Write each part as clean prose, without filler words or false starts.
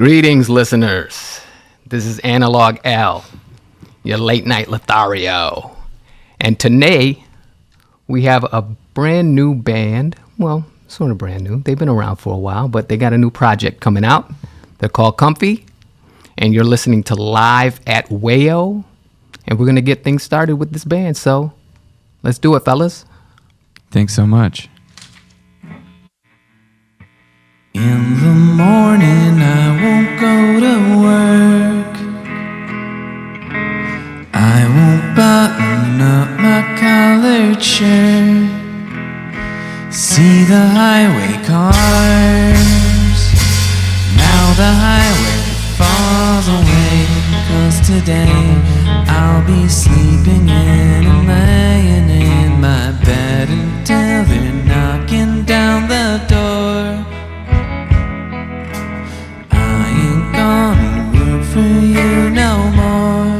Greetings, listeners. This is Analog L, your late night Lothario. And today, we have a brand new band. Well, sort of brand new. They've been around for a while, but they got a new project coming out. They're called Comfy. And you're listening to Live at WAYO. And we're going to get things started with this band. So, let's do it, fellas. Thanks so much. In the morning I won't go to work. I won't button up my collared shirt. See the highway cars. Now the highway falls away. 'Cause today I'll be sleeping in and laying in my bed until they're knocking down the door. Gonna work for you no more.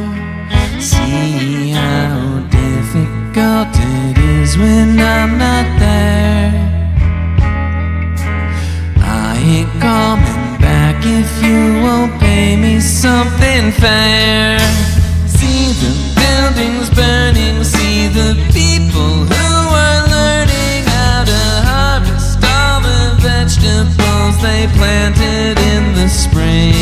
See how difficult it is when I'm not there. I ain't coming back if you won't pay me something fair. See the buildings burning, see the people who are learning how to harvest all the vegetables they planted in the spring.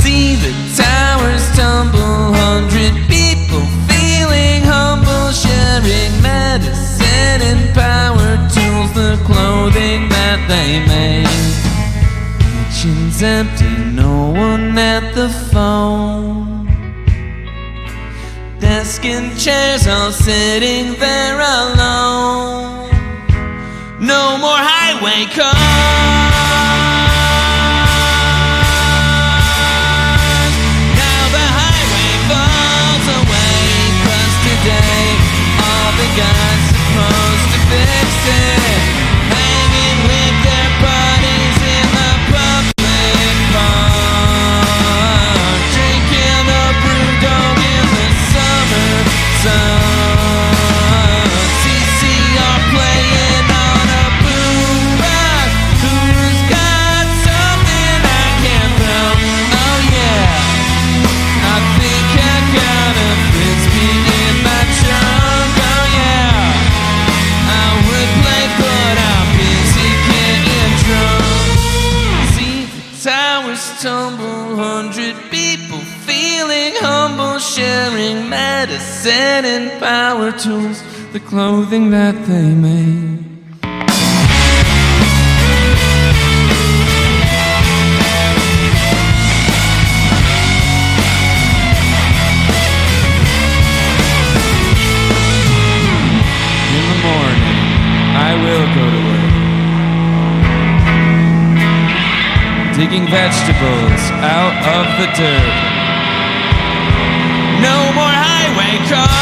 See the towers tumble, 100 people feeling humble, sharing medicine and power tools, the clothing that they make. Kitchen's empty, no one at the phone. Desk and chairs all sitting there alone. No more highway cars. Guys supposed to fix it, hanging with their buddies in the public park, drinking a brew dog in the summer sun. CCR playing on a boombox. Who's got something I can throw? Oh yeah, I think I got a frisbee in my trunk. Tumble, 100 people feeling humble, sharing medicine and power tools, the clothing that they made. In the morning, I will go to work, digging vegetables out of the dirt. No more highway cars.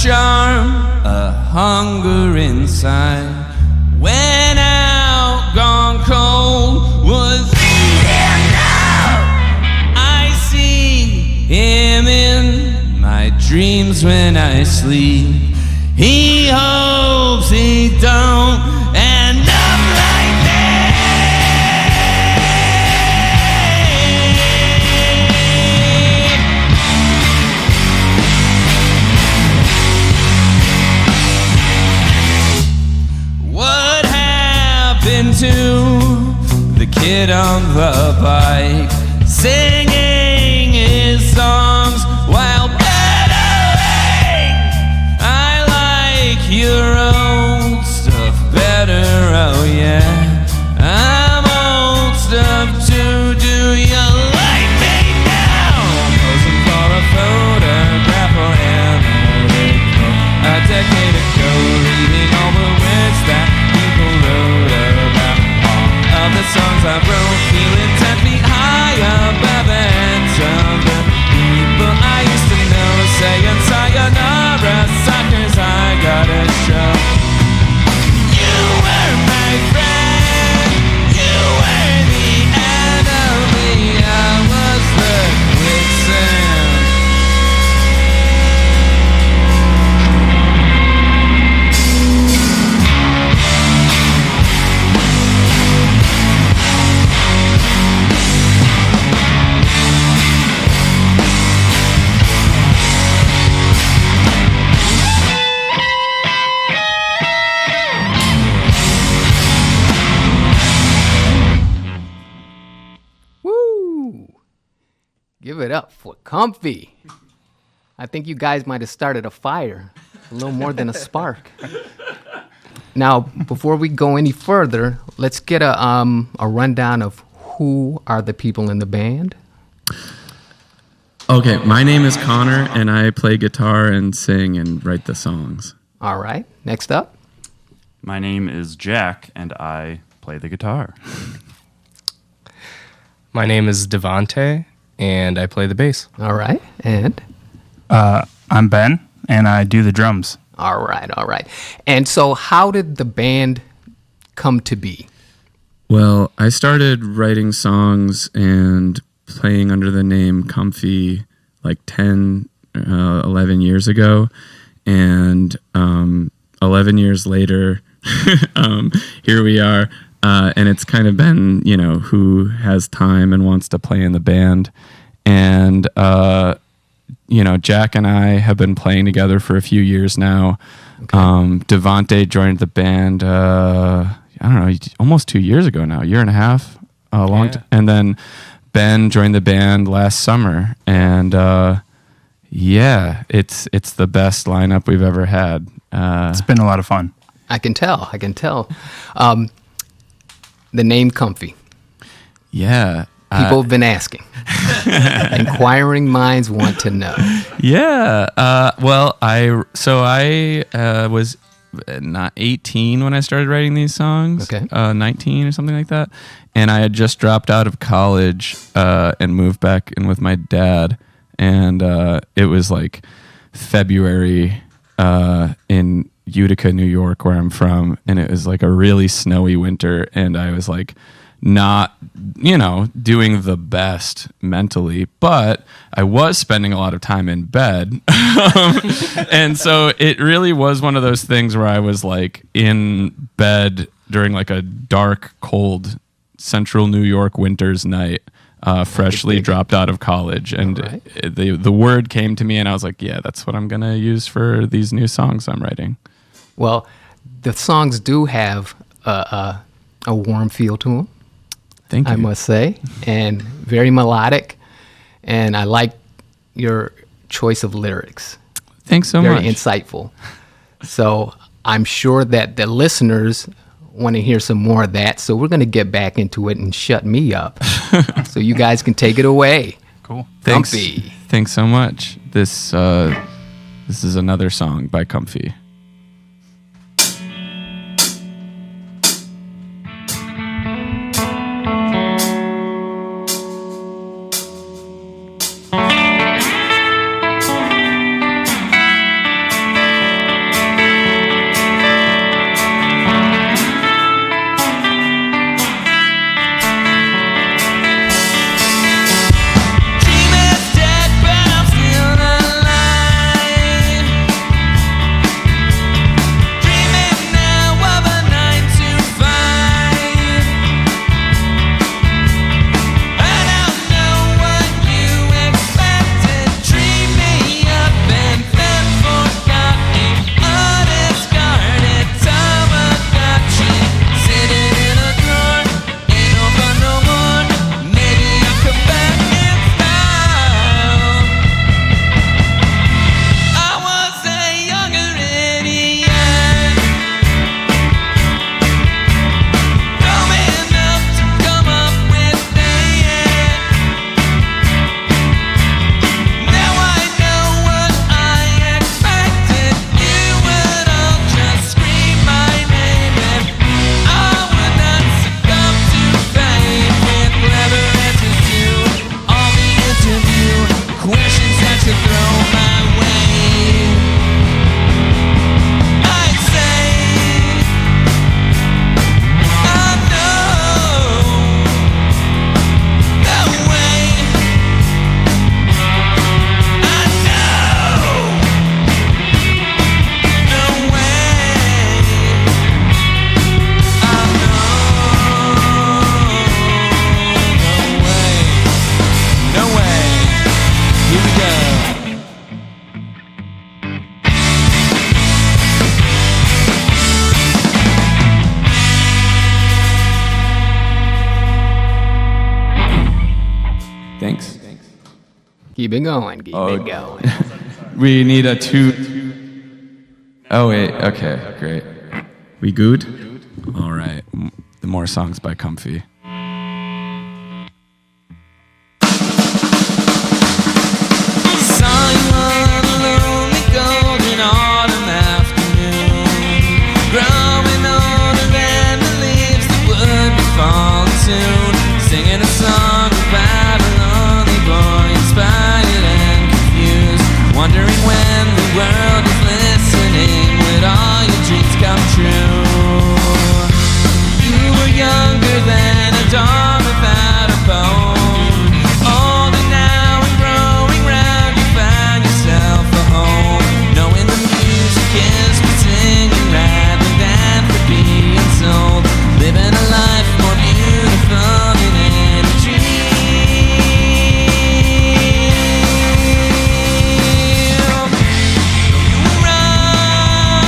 Charm, a hunger inside, went out, gone cold, was here now. I see him in my dreams when I sleep. He hopes he don't end up like this. To the kid on the bike, singing his songs while pedaling. I like your old stuff better, oh yeah. I'm old stuff too, do you like me now? Posing for a photograph or animal it up for Comfy. I think you guys might have started a fire, a little more than a spark. Now, before we go any further, let's get a rundown of who are the people in the band. Okay, my name is Connor, and I play guitar and sing and write the songs. All right, next up. My name is Jack, and I play the guitar. My name is Devante, and I play the bass. All right, and? I'm Ben, and I do the drums. All right. And so how did the band come to be? Well, I started writing songs and playing under the name Comfy like 10, 11 years ago. And 11 years later, here we are. And it's kind of been, who has time and wants to play in the band. And, Jack and I have been playing together for a few years now. Okay. Devante joined the band, almost 2 years ago now, a year and a half, and then Ben joined the band last summer. And, it's the best lineup we've ever had. It's been a lot of fun. I can tell. The name Comfy. Yeah. People have been asking. Inquiring minds want to know. Yeah. I was not 18 when I started writing these songs. Okay. 19 or something like that. And I had just dropped out of college and moved back in with my dad. And it was like February in Utica, New York, where I'm from. And it was like a really snowy winter. And I was like, not, doing the best mentally, but I was spending a lot of time in bed. And so it really was one of those things where I was like in bed during like a dark, cold central New York winter's night, freshly dropped out of college. And right. The word came to me and I was like, yeah, that's what I'm going to use for these new songs I'm writing. Well, the songs do have a warm feel to them. Thank you. I must say, and very melodic, and I like your choice of lyrics. Thanks so much. Very insightful. So I'm sure that the listeners want to hear some more of that, so we're going to get back into it and shut me up so you guys can take it away. Cool. Comfy. Thanks so much. This is another song by Comfy. Dream is dead, but I'm still alive. Keep it going. Keep it going. We need a two. Oh, wait. Okay, great. We good? All right. The more songs by Comfy. Saw you on a lonely golden autumn afternoon, growing older than the leaves that would be falling soon, singing a song about a lonely boy, inspired and confused, wondering when the world is listening, would all your dreams come true? You were younger than a dawn without a bone, older now and growing round, you found yourself a home, knowing the music is for singing rather than for being sold, living a life more beautiful than any dream. Though you were wrong,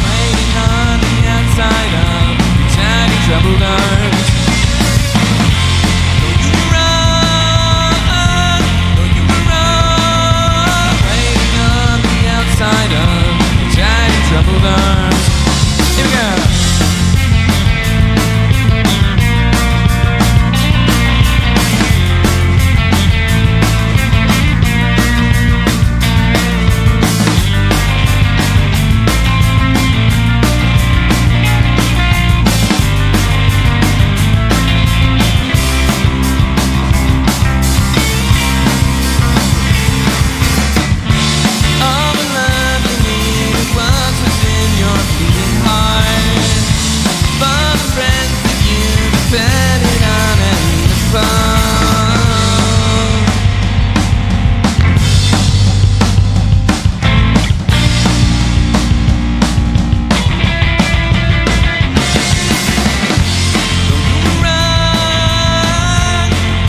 waiting on the outside of your tiny troubled arms. Though you were wrong, waiting on the outside of your tiny troubled arms. Here we go. All the love you needed was within your beating heart. For the friends that you depended on and upon.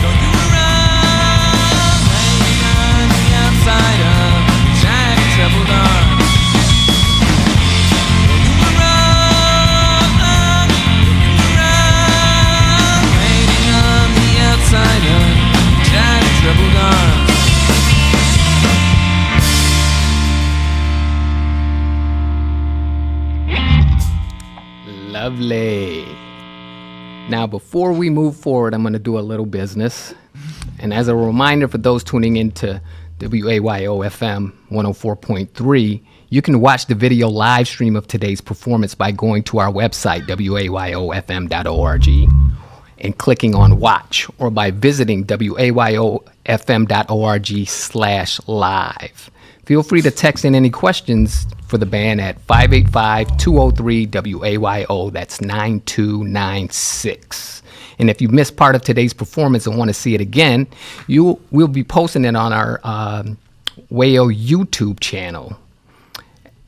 Though you were wrong, waiting on the outside of your tiny troubled arms. Though you were wrong, waiting on the outside of your tiny troubled arms. Lovely. Now, before we move forward, I'm going to do a little business. And as a reminder for those tuning into WAYO FM 104.3, you can watch the video live stream of today's performance by going to our website, wayofm.org, and clicking on watch, or by visiting wayofm.org/live. Feel free to text in any questions for the band at 585-203-WAYO. That's 9296. And if you missed part of today's performance and want to see it again, we'll be posting it on our WAYO YouTube channel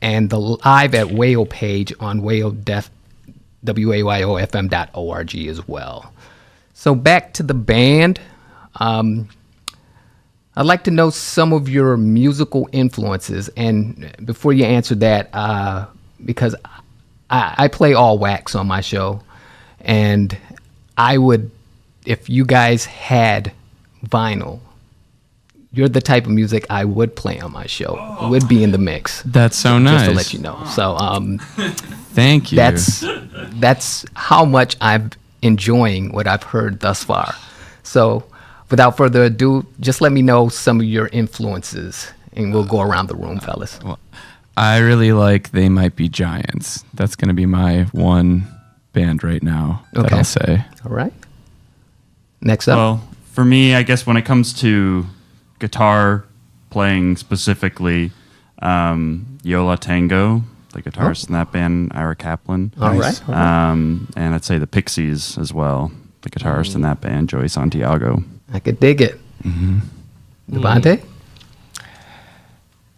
and the live at WAYO page on WAYOFM.org as well. So back to the band. I'd like to know some of your musical influences. And before you answer that, because I play all wax on my show, and I would, if you guys had vinyl, you're the type of music I would play on my show. It would be in the mix. That's so nice. Just to let you know. So Thank you. that's how much I'm enjoying what I've heard thus far. So without further ado, just let me know some of your influences, and we'll go around the room, fellas. Well, I really like They Might Be Giants. That's going to be my one band right now that Okay. I'll say. All right. Next up. Well, for me, I guess when it comes to guitar playing specifically, Yola Tango, the guitarist in that band, Ira Kaplan. All right. All right. And I'd say the Pixies as well, the guitarist in that band, Joey Santiago. I could dig it. Devontae?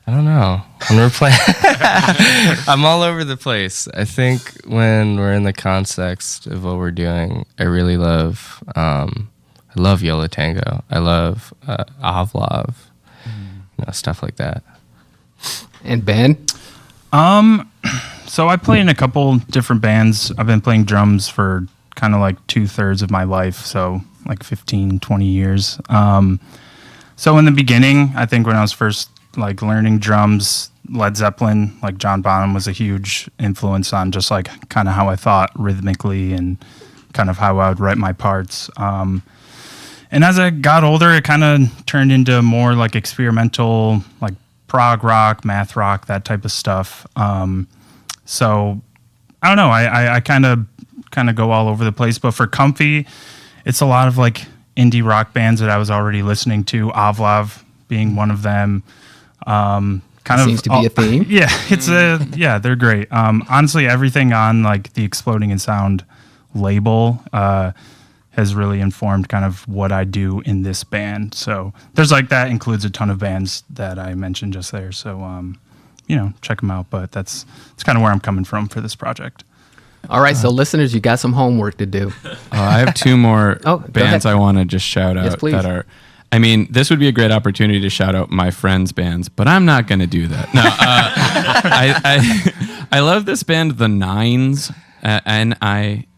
I don't know. When we're playing, I'm all over the place. I think when we're in the context of what we're doing, I really love, I love Yola Tango. I love Avlov, stuff like that. And Ben? So I play in a couple different bands. I've been playing drums for kind of like 2/3 of my life. So like 15, 20 years. So in the beginning, I think when I was first like learning drums, Led Zeppelin, like John Bonham was a huge influence on just like kind of how I thought rhythmically and kind of how I would write my parts. And as I got older, it kind of turned into more like experimental, like prog rock, math rock, that type of stuff. So I don't know. I kind of go all over the place. But for Comfy, it's a lot of like indie rock bands that I was already listening to. Avlov being one of them. Seems to be a theme. Yeah, they're great. Honestly, everything on like the Exploding in Sound label has really informed kind of what I do in this band. So there's like that includes a ton of bands that I mentioned just there. So check them out. But it's kind of where I'm coming from for this project. All right, so listeners, you got some homework to do. I have two more go bands ahead. I want to just shout out Yes, please. that are. I mean, this would be a great opportunity to shout out my friends' bands, but I'm not going to do that. No, I love this band, The Nines, Nines,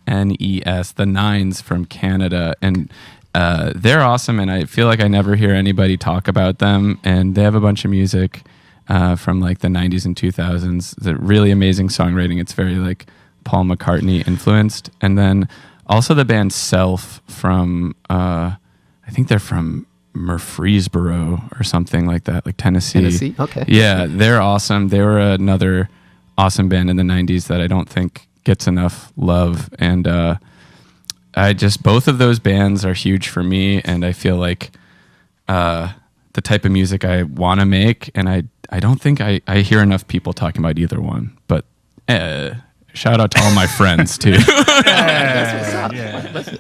The Nines from Canada, and they're awesome. And I feel like I never hear anybody talk about them. And they have a bunch of music from like the 90s and 2000s. It's a really amazing songwriting. It's very like Paul McCartney influenced. And then also the band Self from I think they're from Murfreesboro or something like that, like Tennessee. Tennessee, okay. Yeah, they're awesome. They were another awesome band in the 90s that I don't think gets enough love. And both of those bands are huge for me. And I feel like the type of music I want to make. And I don't think I hear enough people talking about either one. But shout out to all my friends too. That's what's up. Listen,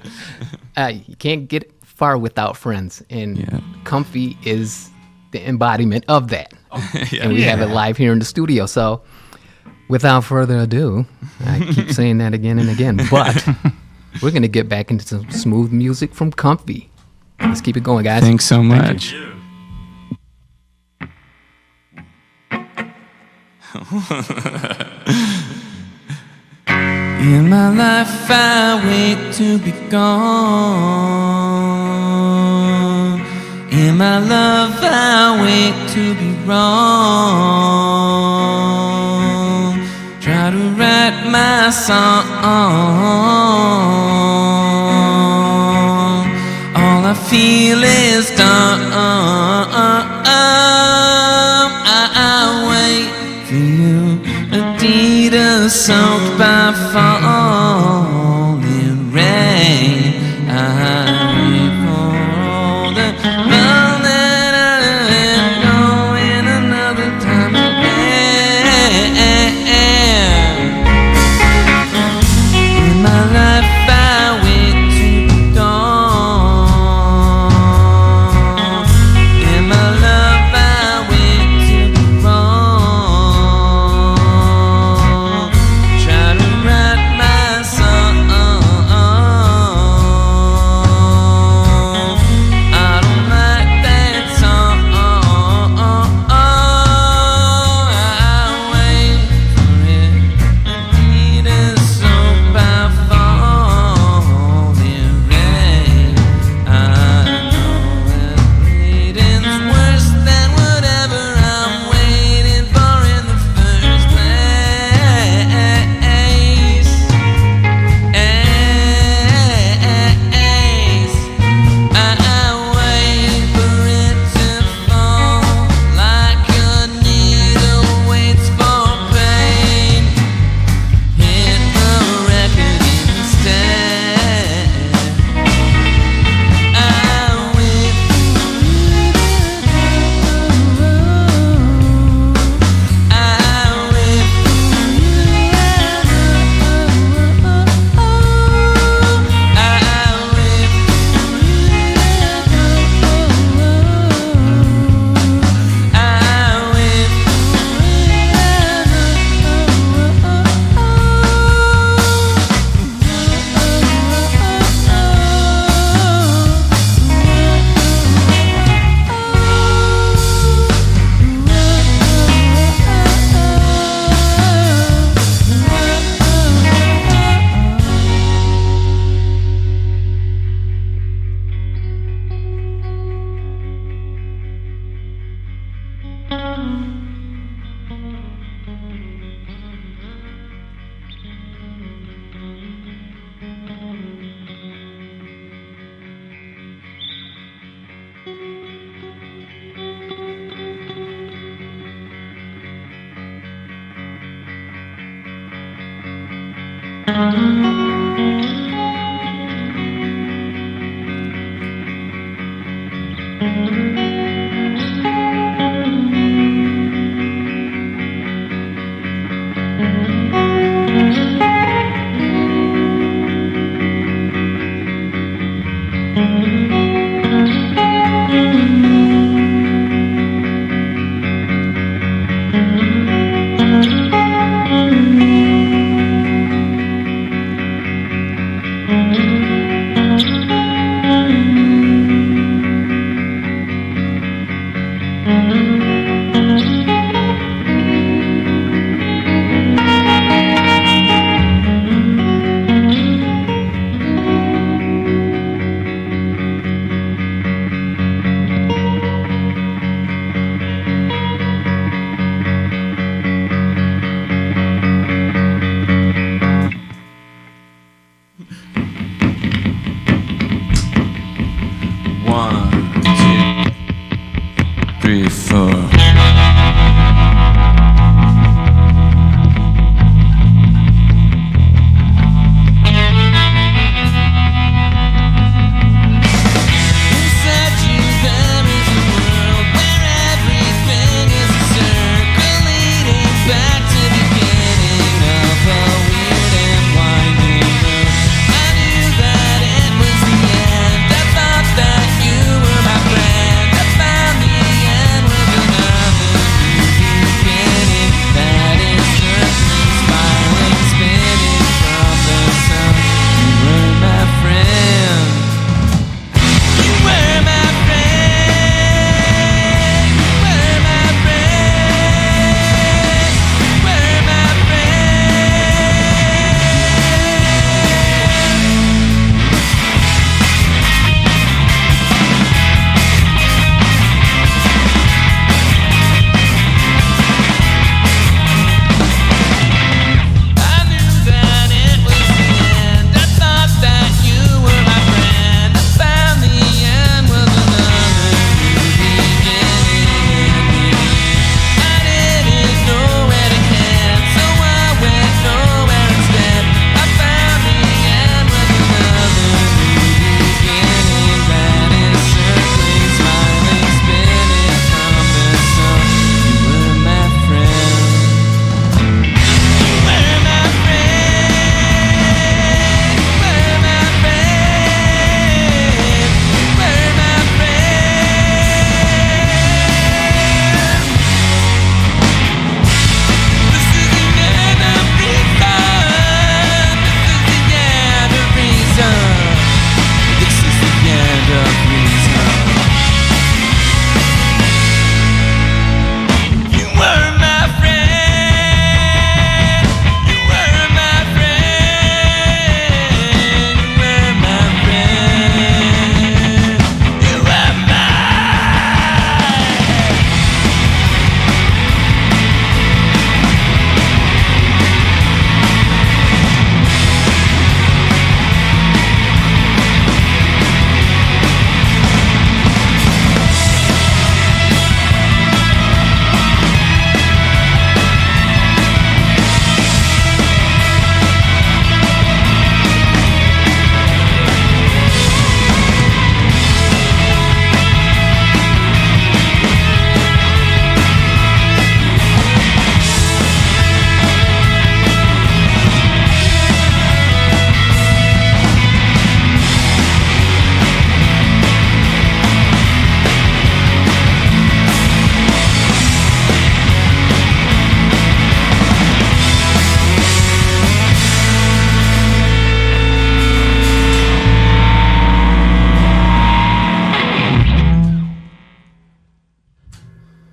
you can't get far without friends, and Comfy is the embodiment of that. And we have it live here in the studio. So without further ado, I keep saying that again and again, but we're going to get back into some smooth music from Comfy. Let's keep it going, guys. Thanks so much. In my life I wait to be gone. In my love I wait to be wrong. Try to write my song. All I feel is done. I wait for you. Adidas soaked by falling rain. I wait for all the love that I let go in another time in my life I wait to be gone. In my love I wait to be wrong. Try to write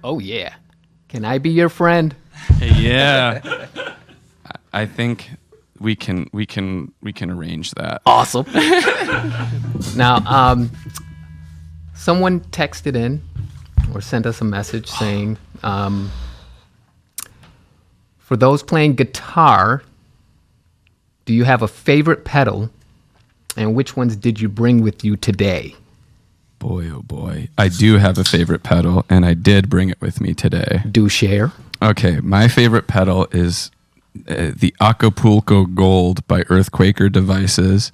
Oh yeah. Can I be your friend? Yeah. I think we can arrange that. Awesome. Now, someone texted in or sent us a message saying, for those playing guitar, do you have a favorite pedal, and which ones did you bring with you today? Boy, oh boy. I do have a favorite pedal, and I did bring it with me today. Do share. Okay, my favorite pedal is the Acapulco Gold by Earthquaker Devices.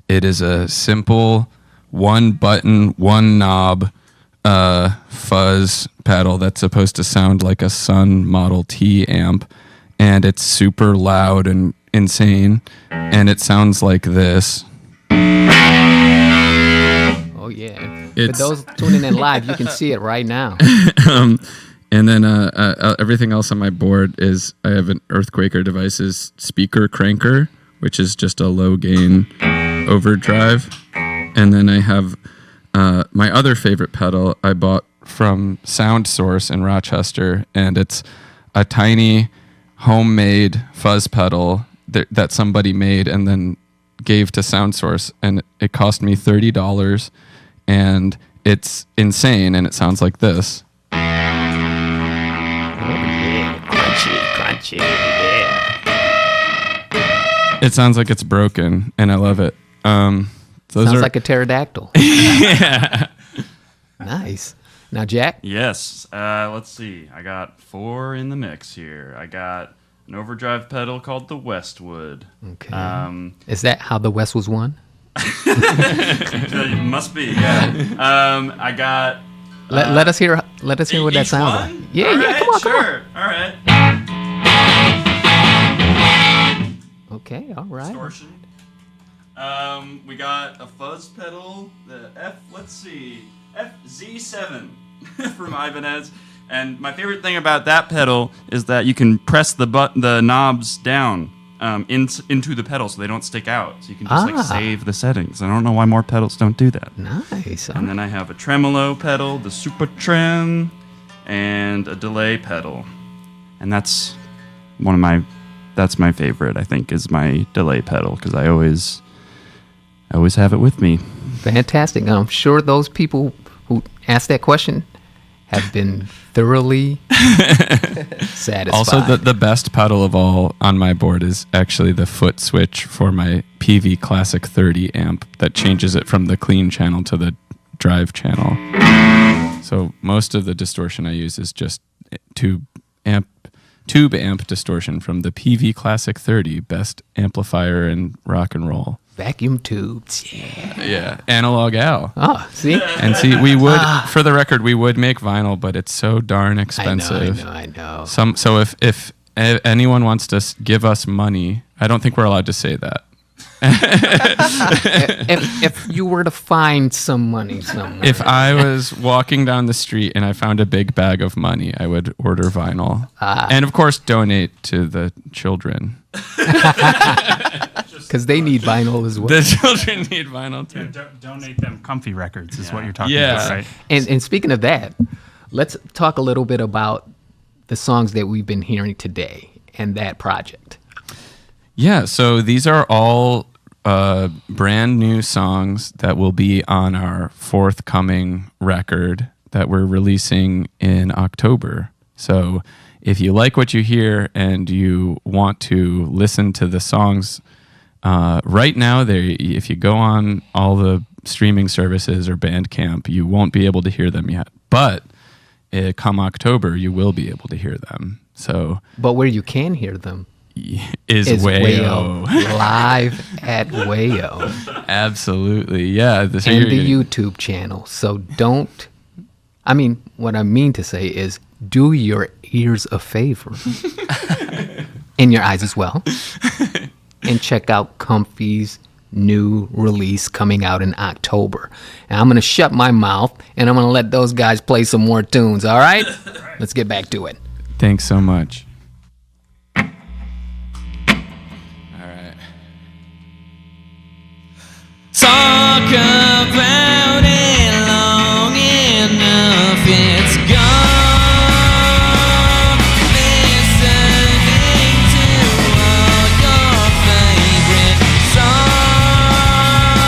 It is a simple one button, one knob fuzz pedal that's supposed to sound like a Sun Model T amp, and it's super loud and insane, and it sounds like this. Oh yeah. For It's- those tuning in live, you can see it right now. And then everything else on my board is I have an Earthquaker Devices speaker cranker, which is just a low gain overdrive. And then I have my other favorite pedal I bought from Sound Source in Rochester, and it's a tiny homemade fuzz pedal that somebody made and then gave to Sound Source, and it cost me $30, and it's insane, and it sounds like this. Oh yeah, crunchy, yeah. It sounds like it's broken, and I love it. Those Sounds are like a pterodactyl. Yeah. Nice. Now, Jack. Yes. Let's see. I got 4 in the mix here. I got an overdrive pedal called the Westwood. Okay. Is that how the West was won? It must be. Yeah. I got. Let us hear. Let us hear what that each sounds one? like. Yeah, All yeah. right, Come on, sure. All right. Okay, all right. Distortion. We got a fuzz pedal, the FZ7 from Ibanez. And my favorite thing about that pedal is that you can press the knobs down into the pedal so they don't stick out. So you can just save the settings. I don't know why more pedals don't do that. Nice. And then I have a tremolo pedal, the Super Trem, and a delay pedal. And that's my favorite, I think, is my delay pedal, because I always have it with me. Fantastic. I'm sure those people who asked that question have been thoroughly satisfied. Also, the best pedal of all on my board is actually the foot switch for my PV Classic 30 amp that changes it from the clean channel to the drive channel. So most of the distortion I use is just tube amp distortion from the PV Classic 30, best amplifier in rock and roll. Vacuum tubes. Yeah. Yeah, Analog Al. Oh, see? And see, we would, for the record, we would make vinyl, but it's so darn expensive. I know. So if anyone wants to give us money, I don't think we're allowed to say that. If you were to find some money somewhere. If I was walking down the street and I found a big bag of money, I would order vinyl. And of course, donate to the children. Because they need vinyl as well. The children need vinyl too. Donate them comfy records is what you're talking Yeah. about, right? And speaking of that, let's talk a little bit about the songs that we've been hearing today and that project. Yeah, so these are all brand new songs that will be on our forthcoming record that we're releasing in October. So if you like what you hear and you want to listen to the songs right now, if you go on all the streaming services or Bandcamp, you won't be able to hear them yet. But come October, you will be able to hear them. So, But where you can hear them is WAYO. Live at WAYO. Absolutely, yeah. So And you're the gonna- YouTube channel. So what I mean to say is do your ears a favor. And your eyes as well. And check out Comfy's new release coming out in October. And I'm going to shut my mouth and I'm going to let those guys play some more tunes, all right? Let's get back to it. Thanks so much. All right. Talk about it long enough, it's gone. Listening to all your favorite songs,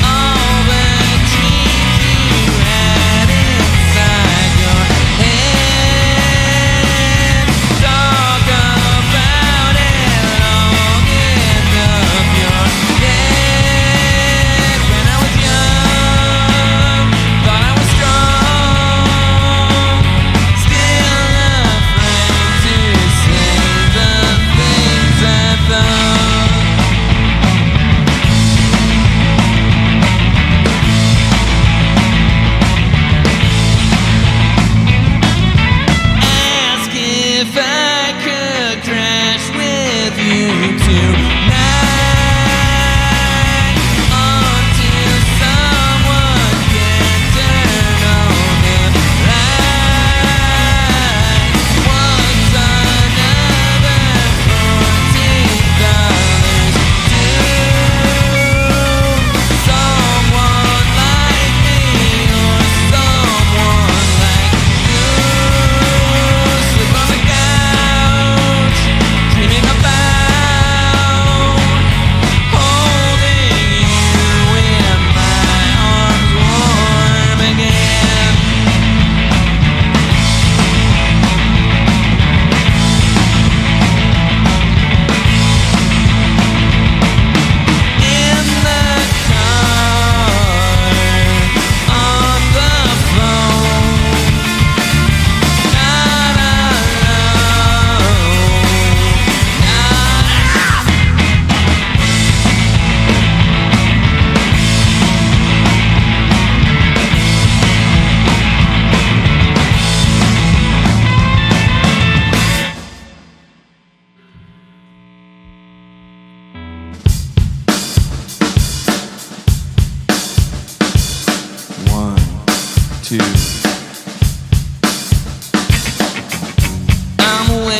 all the dreams you had inside your head. Talk about it long enough, you're dead. When I was young,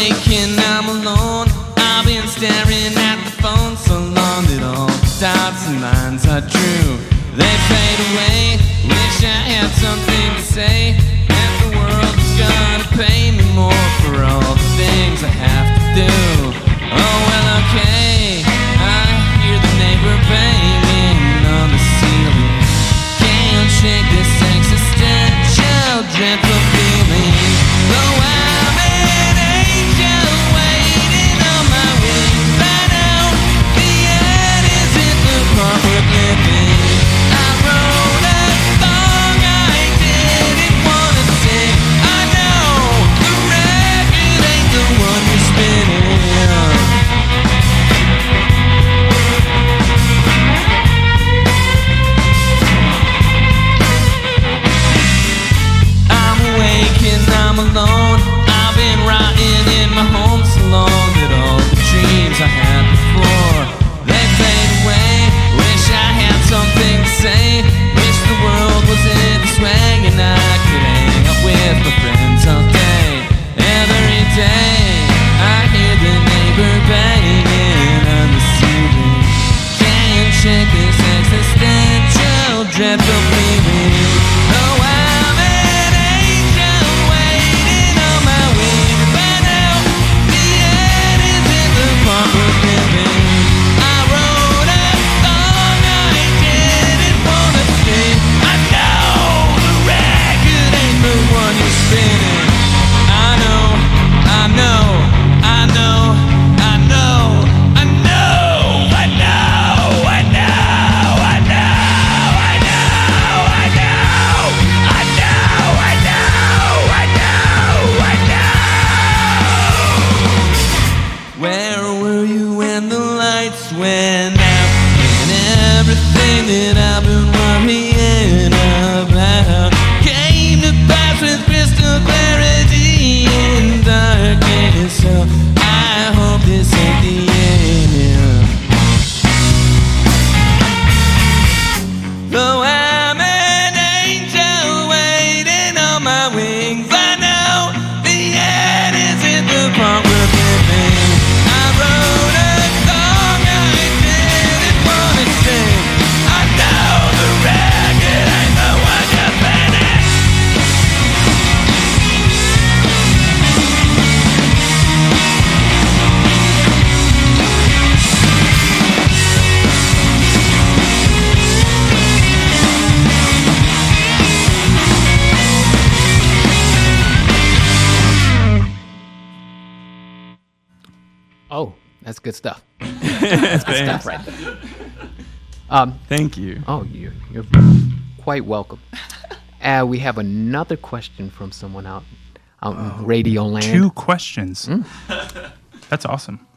awake and I'm alone. I've been staring at the phone so long that all the dots and lines I drew, they fade away. Wish I had something to say, that the world is gonna pay me more for all the things I have to do. Oh well, okay, I hear the neighbor banging on the ceiling. Can't shake this existential dreadful feeling. Though I'm an angel waiting on my wings, I know the end isn't the part worth living. I wrote a song I didn't wanna sing. I know the record ain't the one you're spinning. I'm awake and I'm alone. I've been rotting in my home so long that all the dreams I had before, they fade away. Wish I had something to say. Wish the world wasn't this way and I could hang out with my friends all day. Every day I hear the neighbor banging on the ceiling. Can't shake this existential dreadful feeling. Oh, I'm an angel waiting on my wings. By now, the end isn't the part we're living. I wrote a song I didn't wanna sing. I know the record ain't the one you're spinning. I know, I know, I know, I know, I know, I know, I know, I know, I know, I know, I know, I know, I know, I know. Where were you when the lights went out and everything that I've been worrying about came to pass with crystal clarity in darkness? So I hope this ain't the end. Though I'm an angel waiting on my wings, I know the end isn't the part we're living. I wrote a song I didn't wanna sing. I know the record ain't the one you're spinning. Oh, that's good stuff. That's good stuff right there. Thank you. Oh, you're quite welcome. We have another question from someone out in Radio Land. 2 questions. That's awesome.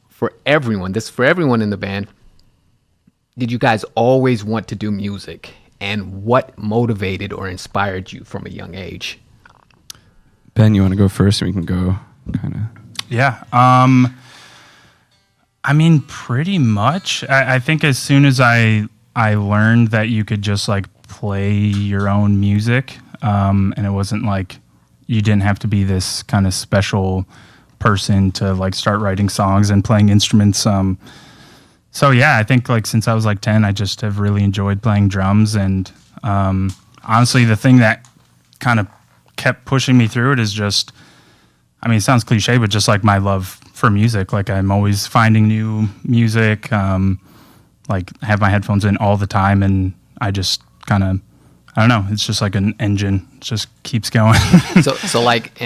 For everyone, this is for everyone in the band. Did you guys always want to do music? And what motivated or inspired you from a young age? Ben, you want to go first, or we can go kind of. Yeah. I mean, pretty much. I think as soon as I learned that you could just like play your own music, and it wasn't like you didn't have to be this kind of special person to like start writing songs and playing instruments. So yeah, I think like since I was like 10, I just have really enjoyed playing drums. And honestly, the thing that kind of kept pushing me through it is just, I mean, it sounds cliche, but just like my love for music. Like I'm always finding new music, like have my headphones in all the time. And I just kind of, I don't know, it's just like an engine. It just keeps going. So like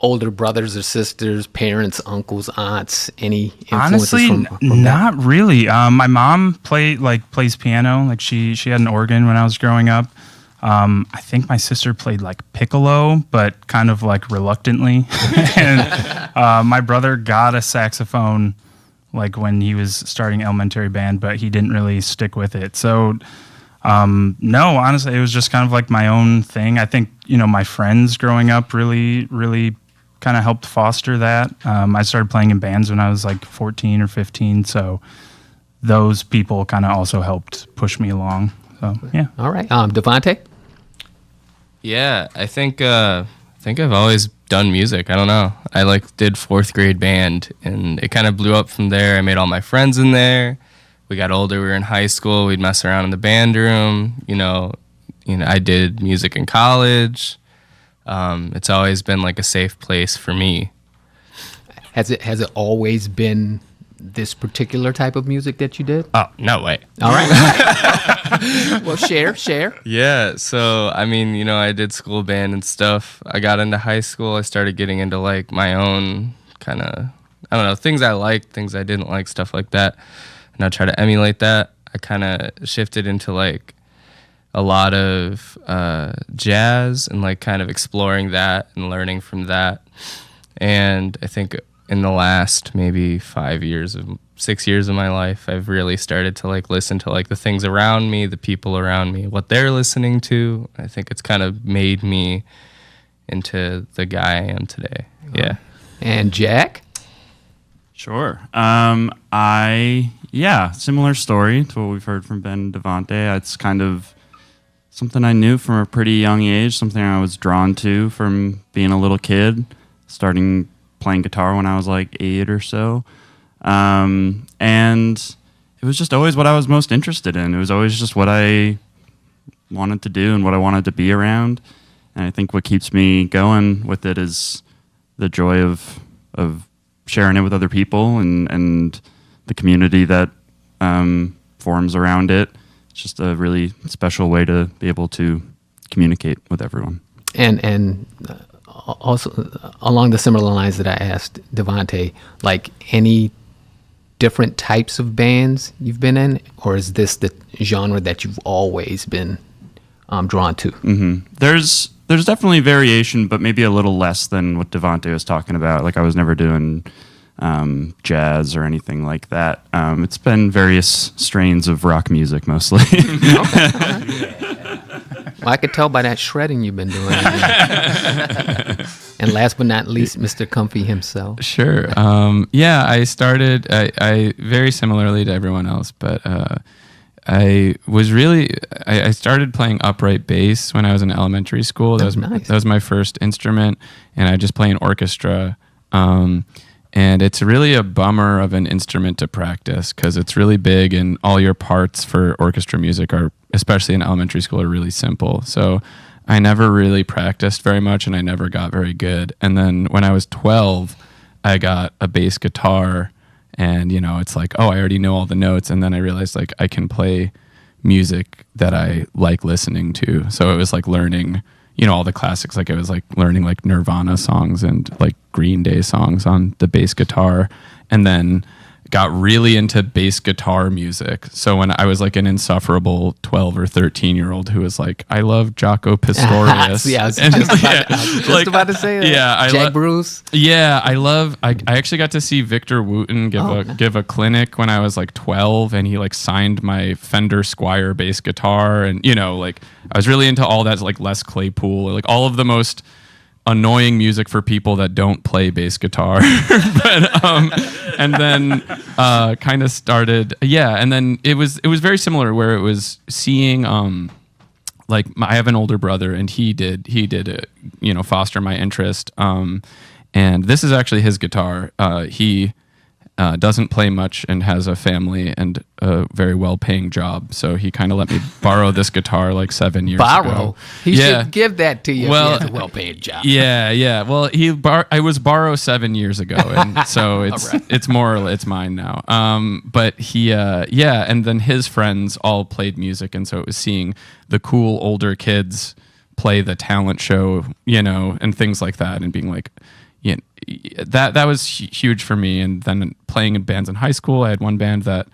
older brothers or sisters, parents, uncles, aunts, any influences Honestly, from not really. My mom plays piano. Like she had an organ when I was growing up. I think my sister played like piccolo, but kind of like reluctantly. And my brother got a saxophone like when he was starting elementary band, but he didn't really stick with it. So no, honestly, it was just kind of like my own thing. I think, my friends growing up really kind of helped foster that. I started playing in bands when I was like 14 or 15. So those people kind of also helped push me along. So, yeah. All right. Devontae? Yeah, I think think I've always done music. I don't know. I like did 4th grade band, and it kind of blew up from there. I made all my friends in there. We got older. We were in high school. We'd mess around in the band room. I did music in college. It's always been like a safe place for me. Has it always been this particular type of music that you did? Oh, no way. All right. Well, share. Yeah, so I did school band and stuff. I got into high school. I started getting into like my own kind of, I don't know, things I liked, things I didn't like, stuff like that. And I try to emulate that. I kind of shifted into like a lot of jazz and like kind of exploring that and learning from that. And I think in the last maybe 6 years of my life, I've really started to like listen to like the things around me, the people around me, what they're listening to. I think it's kind of made me into the guy I am today. Yeah. And Jack? Sure. Similar story to what we've heard from Ben and Devante. It's kind of something I knew from a pretty young age, something I was drawn to from being a little kid, starting playing guitar when I was like 8 or so. And it was just always what I was most interested in. It was always just what I wanted to do and what I wanted to be around. And I think what keeps me going with it is the joy of sharing it with other people and the community that forms around it. It's just a really special way to be able to communicate with everyone. And also along the similar lines that I asked Devante, like any different types of bands you've been in, or is this the genre that you've always been drawn to? Mm-hmm. There's definitely variation, but maybe a little less than what Devante was talking about. Like I was never doing jazz or anything like that. It's been various strains of rock music mostly. Okay. Well, I could tell by that shredding you've been doing. And last but not least, Mr. Comfy himself. Sure. I started I very similarly to everyone else, but I started playing upright bass when I was in elementary school. That was my first instrument, and I just play in orchestra. And it's really a bummer of an instrument to practice because it's really big and all your parts for orchestra music are, especially in elementary school, are really simple. So I never really practiced very much and I never got very good. And then when I was 12, I got a bass guitar and, it's like, oh, I already know all the notes. And then I realized like I can play music that I like listening to. So it was like learning all the classics. Like it was like learning like Nirvana songs and like Green Day songs on the bass guitar, and then got really into bass guitar music. So when I was like an insufferable 12 or 13-year-old who was like, I love Jaco Pastorius. Yeah, I was just about to say that. Yeah, Jack Bruce. Yeah, I actually got to see Victor Wooten give a clinic when I was like 12, and he like signed my Fender Squier bass guitar, and like I was really into all that, like Les Claypool, like all of the most annoying music for people that don't play bass guitar. But and then kind of started, and then it was very similar where it was seeing like I have an older brother and he did foster my interest, and this is actually his guitar. He doesn't play much and has a family and a very well-paying job, so he kind of let me borrow this guitar like 7 years ago. He should give that to you. Well, if he has a well-paying job. Yeah. Well, I was borrow 7 years ago, and so it's mine now. But he and then his friends all played music, and so it was seeing the cool older kids play the talent show, and things like that, and being like, that was huge for me. And then playing in bands in high school, I had one band that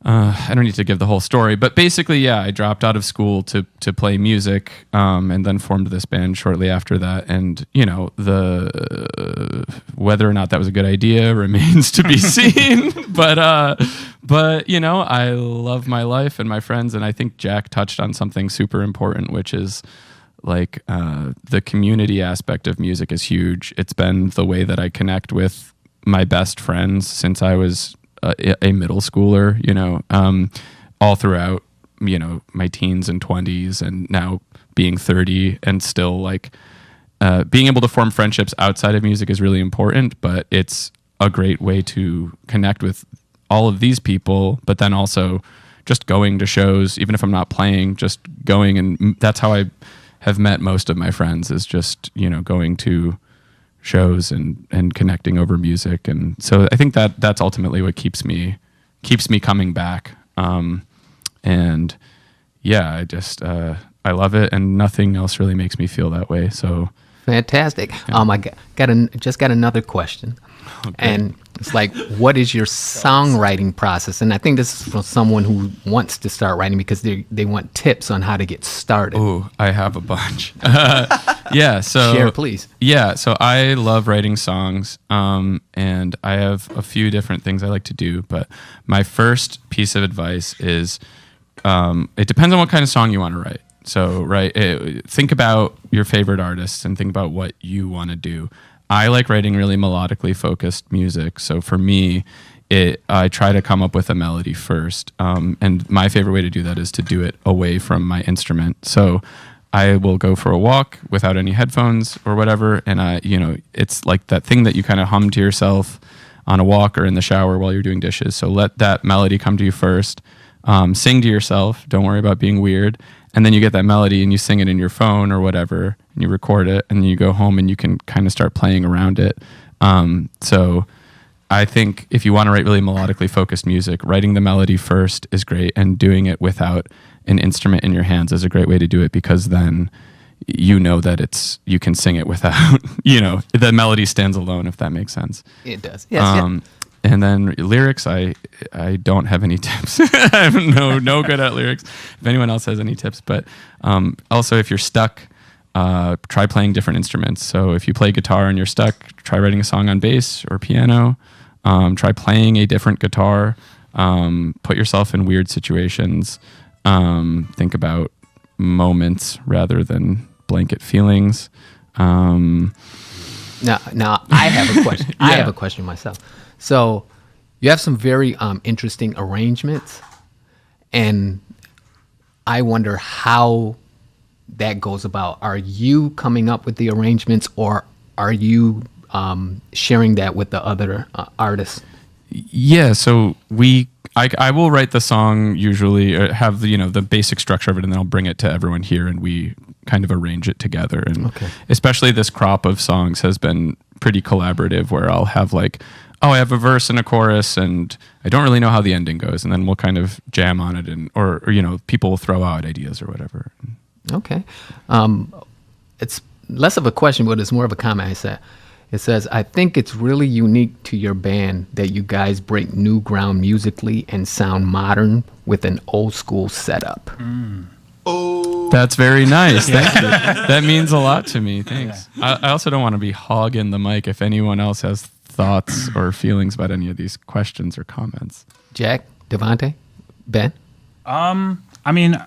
I don't need to give the whole story, but basically, I dropped out of school to play music, and then formed this band shortly after that. And the whether or not that was a good idea remains to be seen. But I love my life and my friends, and I think Jack touched on something super important, which is like the community aspect of music is huge. It's been the way that I connect with my best friends since I was a middle schooler, all throughout, my teens and 20s, and now being 30 and still like being able to form friendships outside of music is really important, but it's a great way to connect with all of these people, but then also just going to shows, even if I'm not playing, just going. And that's how I have met most of my friends, is just, going to shows and connecting over music. And so I think that's ultimately what keeps me coming back. And yeah, I love it, and nothing else really makes me feel that way. So Fantastic. Yeah. I just got another question. Okay. And it's like, what is your songwriting process? And I think this is from someone who wants to start writing because they want tips on how to get started. Oh, I have a bunch. Yeah. So Share, please. Yeah. So I love writing songs, and I have a few different things I like to do. But my first piece of advice is, it depends on what kind of song you want to write. So, think about your favorite artists and think about what you want to do. I like writing really melodically focused music. So for me, I try to come up with a melody first. And my favorite way to do that is to do it away from my instrument. So I will go for a walk without any headphones or whatever. And it's like that thing that you kind of hum to yourself on a walk or in the shower while you're doing dishes. So let that melody come to you first. Sing to yourself. Don't worry about being weird. And then you get that melody and you sing it in your phone or whatever, and you record it, and then you go home and you can kind of start playing around it. So I think if you want to write really melodically focused music, writing the melody first is great, and doing it without an instrument in your hands is a great way to do it, because then that you can sing it without, the melody stands alone, if that makes sense. It does. Yes. And then lyrics, I don't have any tips. I'm no good at lyrics. If anyone else has any tips, but also if you're stuck, try playing different instruments. So if you play guitar and you're stuck, try writing a song on bass or piano. Try playing a different guitar. Put yourself in weird situations. Think about moments rather than blanket feelings. Now I have a question. I have a question myself. So you have some very interesting arrangements, and I wonder how that goes about. Are you coming up with the arrangements, or are you sharing that with the other artists? Yeah, so I will write the song usually, or have the basic structure of it, and then I'll bring it to everyone here, and we kind of arrange it together. And especially this crop of songs has been pretty collaborative, where I'll have I have a verse and a chorus, and I don't really know how the ending goes, and then we'll kind of jam on it, and or people will throw out ideas or whatever. Okay, it's less of a question, but it's more of a comment. It says, I think it's really unique to your band that you guys break new ground musically and sound modern with an old school setup. Oh, that's very nice. Thank you. That means a lot to me. Thanks. Yeah. I also don't want to be hogging the mic. If anyone else has thoughts or feelings about any of these questions or comments. Jack, Devontae, Ben? I mean,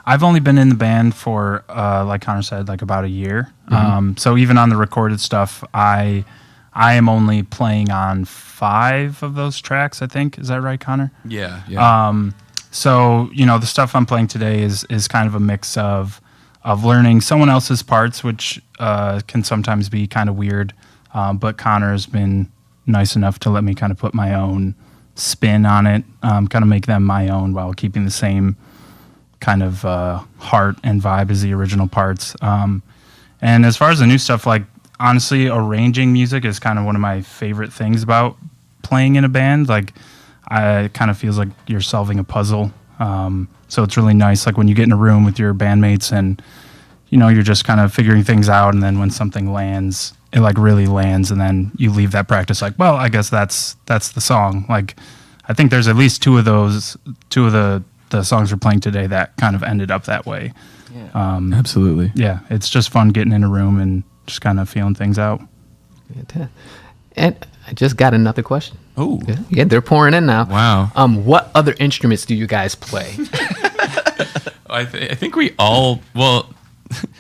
I've only been in the band for, like Connor said, about a year. Mm-hmm. So even on the recorded stuff, I am only playing on 5 of those tracks, I think. Is that right, Connor? Yeah. So, the stuff I'm playing today is kind of a mix of learning someone else's parts, which can sometimes be kind of weird. But Connor has been nice enough to let me kind of put my own spin on it, kind of make them my own while keeping the same kind of heart and vibe as the original parts. And as far as the new stuff, honestly, arranging music is kind of one of my favorite things about playing in a band. It kind of feels like you're solving a puzzle. So it's really nice, when you get in a room with your bandmates and, you're just kind of figuring things out, and then when something lands, it really lands, and then you leave that practice well, I guess that's the song. I think there's at least 2 of the songs we're playing today that kind of ended up that way. Yeah. Absolutely. Yeah, it's just fun getting in a room and just kind of feeling things out. And I just got another question. Oh. Yeah, they're pouring in now. Wow. What other instruments do you guys play? I think we all,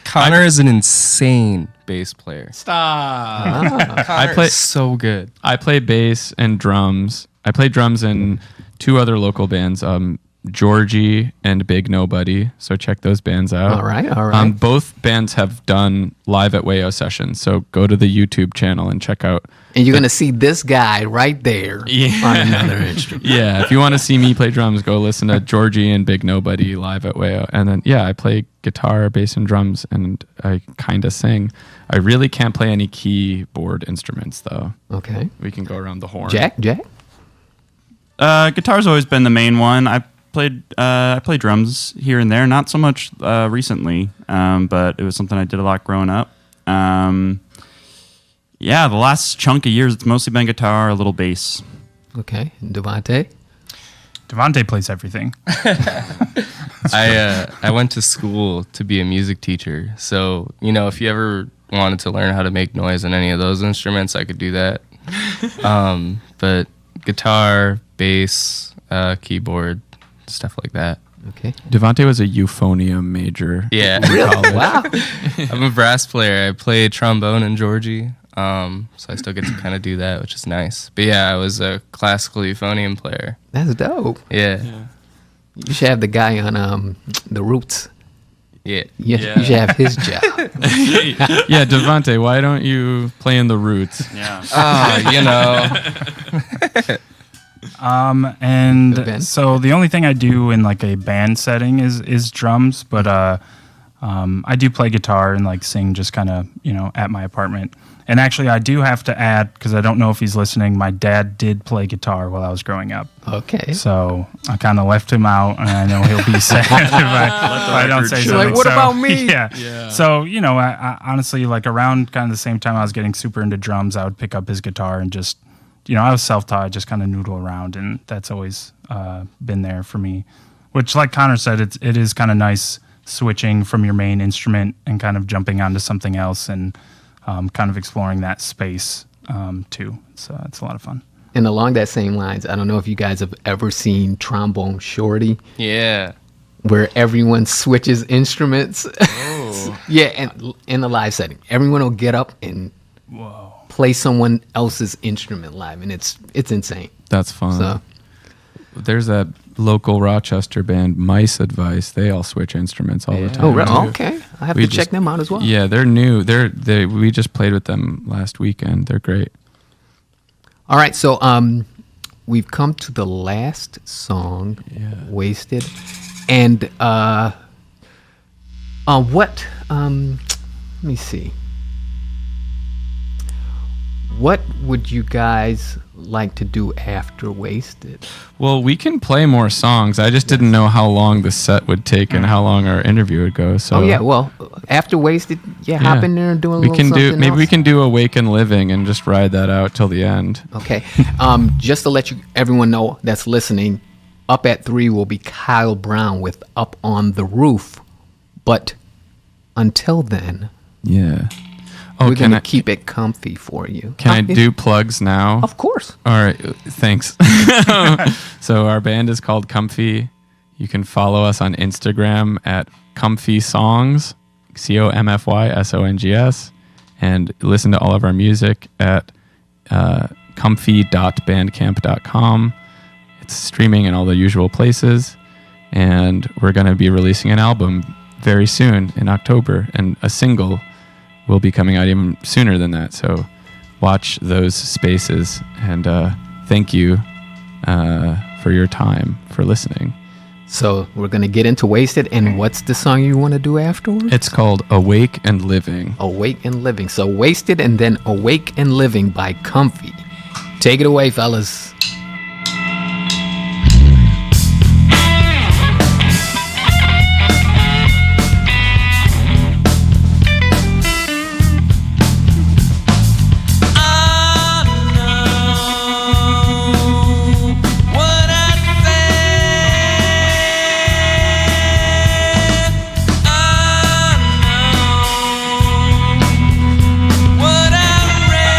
Connor is an insane bass player. Stop. I play so good. I play bass and drums. I play drums in 2 other local bands, Georgie and Big Nobody. So check those bands out. All right. Both bands have done live at WAYO sessions. So go to the YouTube channel and check out. And you're going to see this guy right there on another instrument. Yeah, if you want to see me play drums, go listen to Georgie and Big Nobody live at WAYO. And then, I play guitar, bass, and drums, and I kind of sing. I really can't play any keyboard instruments, though. Okay. We can go around the horn. Jack? Guitar's always been the main one. I play drums here and there, not so much recently, but it was something I did a lot growing up. The last chunk of years, it's mostly been guitar, a little bass. Okay. And Devontae? Devontae plays everything. I went to school to be a music teacher. So, if you ever wanted to learn how to make noise on any of those instruments, I could do that. But guitar, bass, keyboard, stuff like that. Okay. Devontae was a euphonium major. Yeah. Really? Wow. I'm a brass player. I play trombone in Georgie. So I still get to kind of do that, which is nice. But I was a classical euphonium player. That's dope. Yeah. You should have the guy on the Roots. Yeah. You should have his job. Yeah, Devontae, why don't you play in the Roots? Yeah. And Ben? so the only thing I do in like a band setting is drums, but I do play guitar and like sing just kind of, at my apartment. And actually, I do have to add, because I don't know if he's listening, my dad did play guitar while I was growing up. Okay. So I kind of left him out, and I know he'll be sad if I don't say You're something. like, what about me? Yeah. So, I honestly, like around kind of the same time I was getting super into drums, I would pick up his guitar and just, I was self-taught, just kind of noodle around, and that's always been there for me. Which, like Connor said, it is kind of nice switching from your main instrument and kind of jumping onto something else and kind of exploring that space too. So it's a lot of fun. And along that same lines, I don't know if you guys have ever seen Trombone Shorty, Yeah. where everyone switches instruments. Oh. Yeah, and in the live setting, everyone will get up and play someone else's instrument live, and it's insane. That's fun. So There's that local Rochester band, Mice Advice. They all switch instruments all the time. oh, really? too. Okay, I have We to just- check them out as well. Yeah, they're new. We just played with them last weekend. They're great. All right, so we've come to the last song, "Wasted," and what? Let me see. What would you guys like to do after Wasted? Well, we can play more songs. I just didn't know how long the set would take and how long our interview would go. So Oh yeah, well, after Wasted, hop in there and do a we little can do something maybe we else. can do Awaken Living and just ride that out till the end. Okay. Just to let everyone know that's listening, up at 3 will be Kyle Brown with Up on the Roof. But until then, Yeah. Oh, we're can going I to keep it comfy for you. can I Yeah, do plugs now? Of course. All right, thanks. So our band is called Comfy. You can follow us on Instagram at Comfy Songs, COMFYSONGS, and listen to all of our music at comfy.bandcamp.com. It's streaming in all the usual places, and we're going to be releasing an album very soon in October, and a single will be coming out even sooner than that. So watch those spaces, and thank you for your time, for listening. So we're going to get into Wasted. And what's the song you want to do afterwards? It's called Awake and Living. Awake and Living. So Wasted and then Awake and Living by Comfy. Take it away, fellas. What I read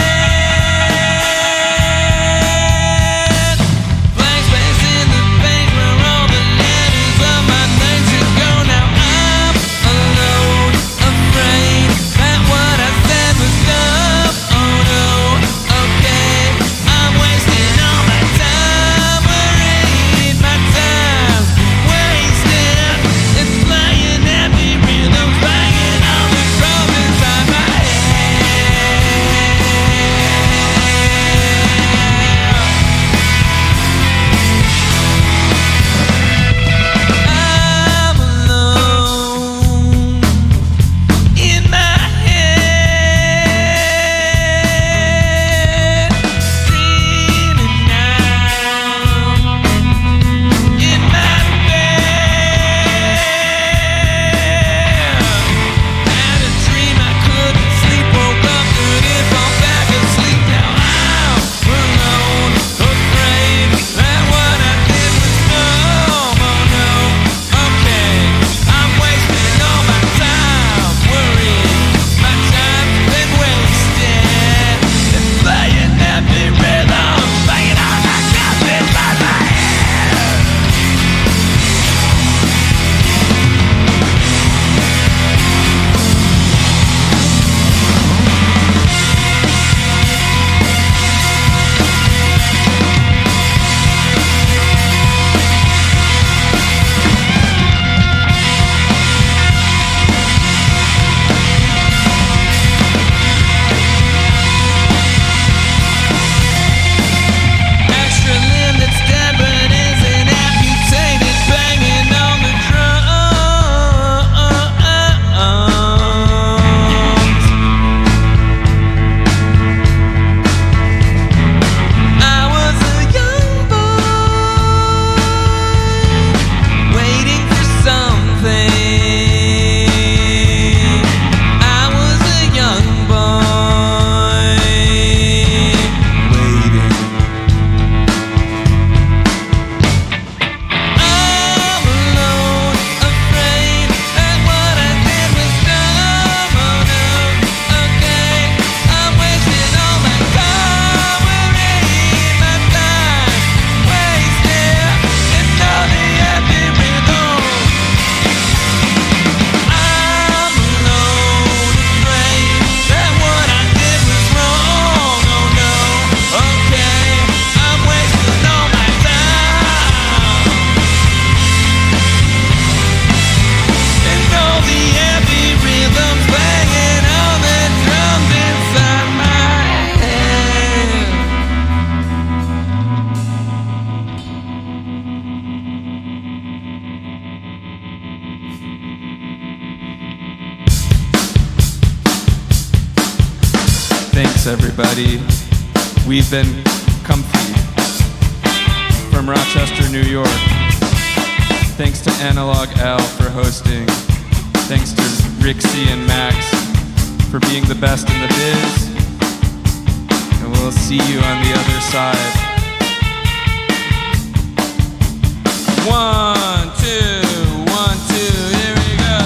Thanks, everybody. We've been Comfy from Rochester, New York. Thanks to Analog Al for hosting. Thanks to Riczi and Max for being the best in the biz. And we'll see you on the other side. 1, 2, 1, 2, here we go.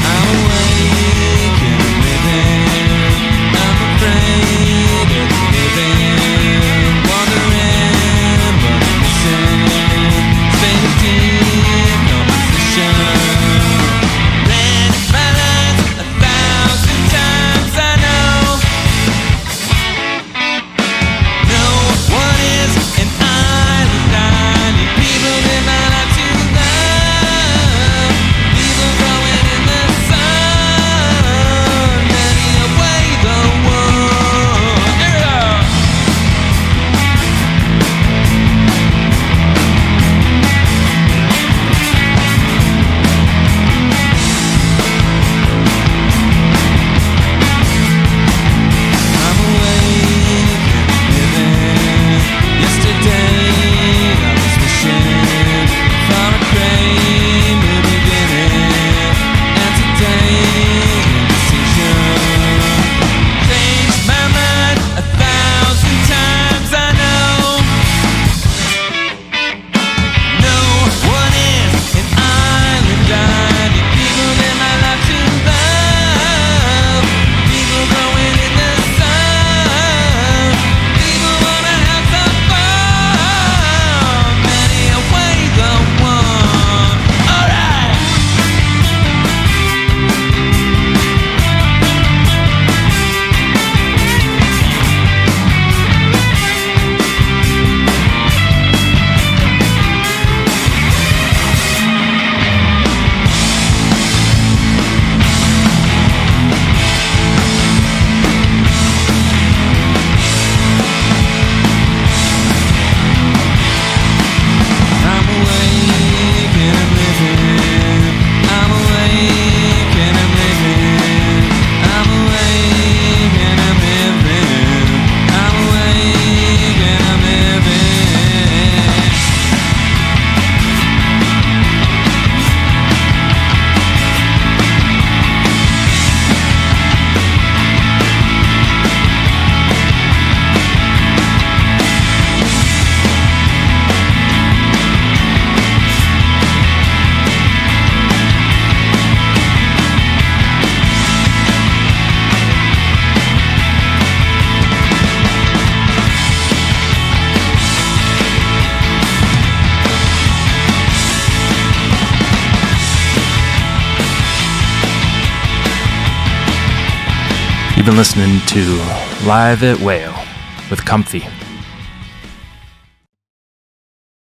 I'm awake and I'm living. I'm afraid of living. Wandering, but I'm missing. Space deep, no position. Read my lines 1,000 times, I know. No one is an island. I need people in my life to love. People growing in the sun. Many away the one. Here we go. I'm awake and living. Yesterday I was wishing for a great new beginning, and today indecision changed my mind 1,000 times. I know no one is an island. I need people in my life to love. People growing in the sun. People wanna have some fun. Many away the one. Alright. I'm awake and I'm living. I'm awake and I'm living. I'm awake and I'm living. I'm awake and I'm living. You've been listening to Live at WAYO with Comfy.